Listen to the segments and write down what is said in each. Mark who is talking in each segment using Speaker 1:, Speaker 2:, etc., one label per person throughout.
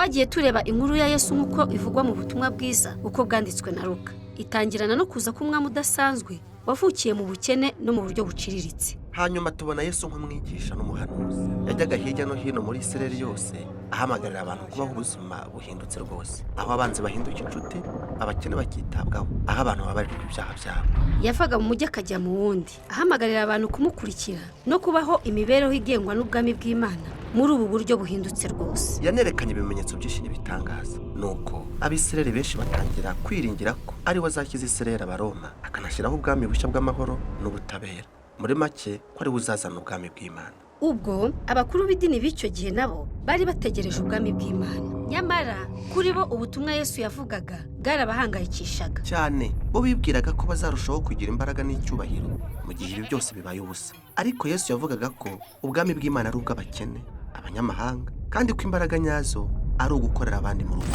Speaker 1: twagiye tureba inkuru ya Yesu nk'uko ivugwa mu butumwa bwiza uko bwanditswe na Luka. Itangirana no kuza k'umwami udasanzwe wavukiye mu bukene no mu buryo buciriritse.
Speaker 2: hanyuma tubona Yesu nk'umwigisha n'umuhanuzi. Yajyaga hirya no hino muri Isirayeli yose ahamagarira abantu kubaho ubuzima buhindutse rwose, aho abanzi bahinduka inshuti, abakene bakitabwaho, aho abantu babarirwa ibyaha byabo.
Speaker 1: Yavaga mu mujyi akajya mu wundi, ahamagarira abantu kumukurikira no kubaho imibereho igengwa n'ubwami bw'Imana muri ubu buryo buhindutse rwose.
Speaker 2: Yanerekanye ibimenyetso byinshi n'ibitangaza, nuko Abisirayeli benshi batangira kwiringira ko ari we azakiza Isirayeli Abaroma, akanashyiraho ubwami bushya bw'amahoro n'ubutabera. Muri make ko ari we uzazana ubwami bw'Imana.
Speaker 1: Ubwo abakuru b'idini b'icyo gihe nabo bari bategereje ubwami bw'Imana. Nyamara kuri bo ubutumwa Yesu yavugaga bwarabahangayikishaga
Speaker 2: cyane. Bo bibwiraga ko bazarushaho kugira imbaraga n'icyubahiro mu gihe ibi byose bibaye ubusa. Ariko Yesu yavugaga ko ubwami bw'Imana ari ubw'abakene, abanyamahanga, kandi ko imbaraga nyazo ari ugukorera abandi mu rugo.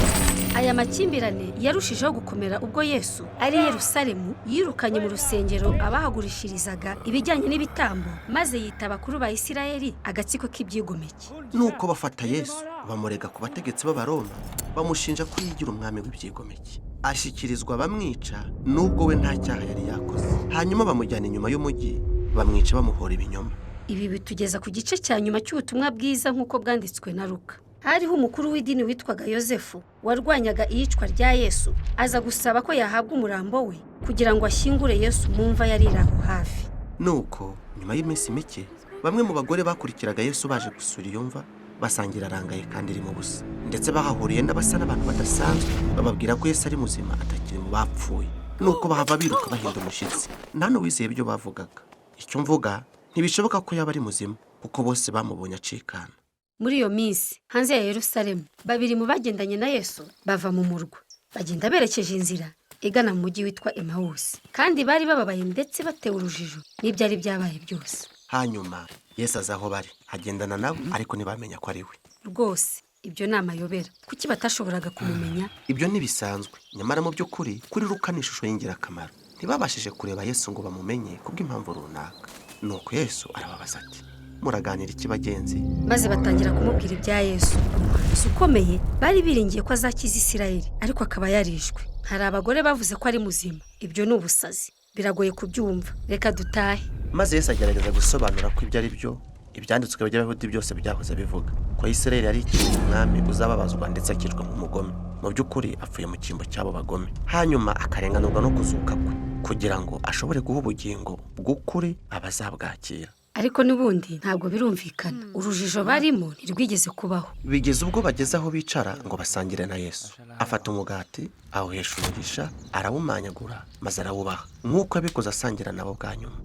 Speaker 1: Aya makimbirane yarushijeho gukomera ubwo Yesu ari Yerusalemu yirukanye mu rusengero abahagurishirizaga ibijyanye n'ibitambo, maze yita abakuru ba Isirayeli agatsiko k'ibyigomeke.
Speaker 2: Nuko bafata Yesu bamurega ku bategetsi b'Abaroma, bamushinja ko yigira umwami w'ibyigomeke. Ashyikirizwa bamwica nubwo we nta cyaha yari yakoze. Hanyuma bamujyana inyuma y'umujyi, bamwica bamuhora ibinyoma.
Speaker 1: Ibi bitugeza ku gice cya nyuma cy'ubutumwa bwiza nk'uko bwanditswe na Luka. Hariho umukuru w'idini witwaga Yosefu warwanyaga iyicwa rya Yesu, aza gusaba ko yahabwa umurambo we kugira ngo ashyingure Yesu mu mva yari iri aho hafi.
Speaker 2: Nuko nyuma y'iminsi mike bamwe mu bagore bakurikiraga Yesu baje gusura iyo mva, basangira arangaye kandi irimo ubusa, ndetse bahahuriye n'abasa n'abantu badasanzwe bababwira ko Yesu ari muzima atakiri mu bapfuye. Nuko bahava biruka bahinda umushyitsi, nta n'uwizeye ibyo bavugaga. Icyo mvuga ntibishoboka ko yaba ari muzima kuko bose bamubonye acikana.
Speaker 1: Muri iyo minsi hanze ya Yerusalemu, babiri mu bagendanye na Yesu bava mu murwa, bagenda berekeje inzira igana mu mujyi witwa Emawusi, kandi bari bababaye ndetse batewe urujijo n'ibyari byabaye byose.
Speaker 2: Hanyuma Yesu aza aho bari, agendana nabo, ariko ntibamenya ko ari we.
Speaker 1: Rwose ibyo ni amayobera, kuki batashoboraga kumumenya?
Speaker 2: Ibyo ntibisanzwe, nyamara mu by'ukuri kuri Luka ni ishusho y'ingirakamaro. Ntibabashije kureba Yesu ngo bamumenye kubw'impamvu runaka. Nuko Yesu arababaza ati, muraganira iki bagenzi?
Speaker 1: Maze batangira kumubwira ibya Yesu, umuhanuzi ukomeye bari biringiye ko azakiza Isirayeli, ariko akaba yarishwe. Hari abagore bavuze ko ari muzima. Ibyo ni ubusazi, biragoye kubyumva, reka dutahe.
Speaker 2: Maze Yesu agerageza gusobanura ko ibyo ari byo ibyanditswe by'Abayahudi byose byahoze bivuga, ko Isirayeli ari umwami uzababazwa ndetse akicwa nk'umugome. Mu by'ukuri apfuye mu cyimbo cy'abo bagome, hanyuma akarenganurwa no kuzuka kwe kugira ngo ashobore guha ubugingo bw'ukuri abazabwakira.
Speaker 1: Ariko n'ubundi ntabwo birumvikana, urujijo barimo ntirwigeze kubaho.
Speaker 2: Bigeze ubwo bageze aho bicara ngo basangire na Yesu. Afata umugati, awuhesha umugisha, arawumanyagura, maze arawubaha, nk'uko abikoze asangira nabo bwa nyuma.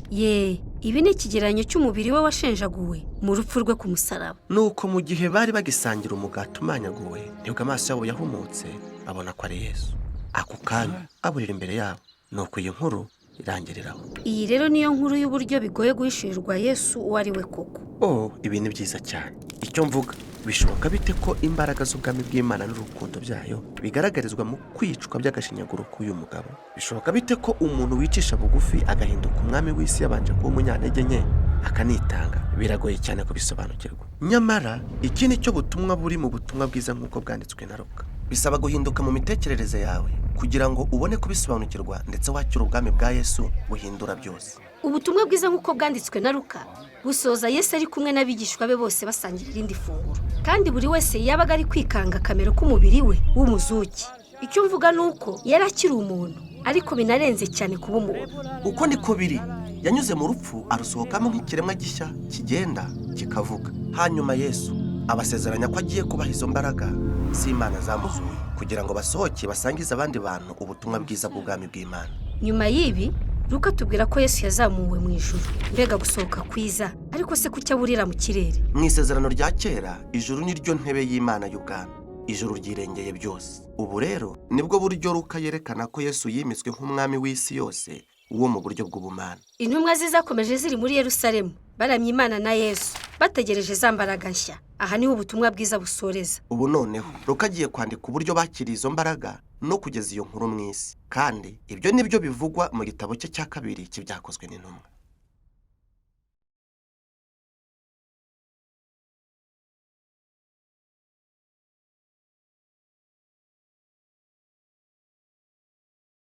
Speaker 1: Ibi ni ikigereranyo cy'umubiri we washenjaguwe mu rupfu rwe ku musaraba.
Speaker 2: Nuko mu gihe bari bagisangira umugati umanyaguwe, nibwo amaso yabo yahumutse, babona ko ari Yesu. Ako kanya aburira imbere yabo. Nuko iyo nkuru irangiriraho.
Speaker 1: Iyi rero niyo nkuru y'uburyo bigoye guhishurirwa Yesu uwo ari we koko.
Speaker 2: Ibi ni byiza cyane. Icyo mvuga, bishoboka bite ko imbaraga z'ubwami bw'Imana n'urukundo byayo bigaragarizwa mu kwicwa by'agashinyaguro k'uyu mugabo? Bishoboka bite ko umuntu wicisha bugufi agahinduka umwami w'isi yabanje kuba umunyantege nke akanitanga? Biragoye cyane kubisobanukirwa. Nyamara iki ni cyo butumwa buri mu butumwa bwiza nk'uko bwanditswe na Luka. Bisaba guhinduka mu mitekerereze yawe kugira ngo ubone kubisobanukirwa ndetse wakira ubwami bwa Yesu buhindura byose.
Speaker 1: Ubutumwa bwiza nk'uko bwanditswe na Luka busoza Yesu ari kumwe n'abigishwa be bose basangira irindi funguro, kandi buri wese yabaga ari kwikanga akamero k'umubiri we w'umuzuki. Icyo mvuga ni uko yari akiri umuntu, ariko binarenze cyane kuba umuntu.
Speaker 2: Uko niko biri, yanyuze mu rupfu arusohokamo nk'ikiremwa gishya kigenda kikavuga. Hanyuma Yesu abasezeranya ko agiye kubaha izo mbaraga z'Imana zamuzuye kugira ngo basohoke basangize abandi bantu ubutumwa bwiza bw'ubwami bw'Imana.
Speaker 1: Nyuma y'ibi Luka tubwira ko Yesu yazamuwe mu ijuru, mbega gusohoka kwiza. Ariko se kuki aburira mu kirere?
Speaker 2: Mu isezerano rya kera ijuru ni ryo ntebe y'Imana y'ubwami, ijuru ryirengeye byose. Ubu rero nibwo buryo Luka yerekana ko Yesu yimitswe nk'umwami w'isi yose uwo mu buryo bw'ubumana.
Speaker 1: Intumwa zizakomeje ziri muri Yerusalemu baramya Imana na Yesu bategereje za mbaraga nshya. Aha niho ubutumwa bwiza busoreza.
Speaker 2: Ubu noneho Luka agiye kwandika uburyo bakiriye izo mbaraga no kugeza iyo nkuru mu isi, kandi ibyo nibyo bivugwa mu gitabo cye cya kabiri cy'ibyakozwe n'intumwa.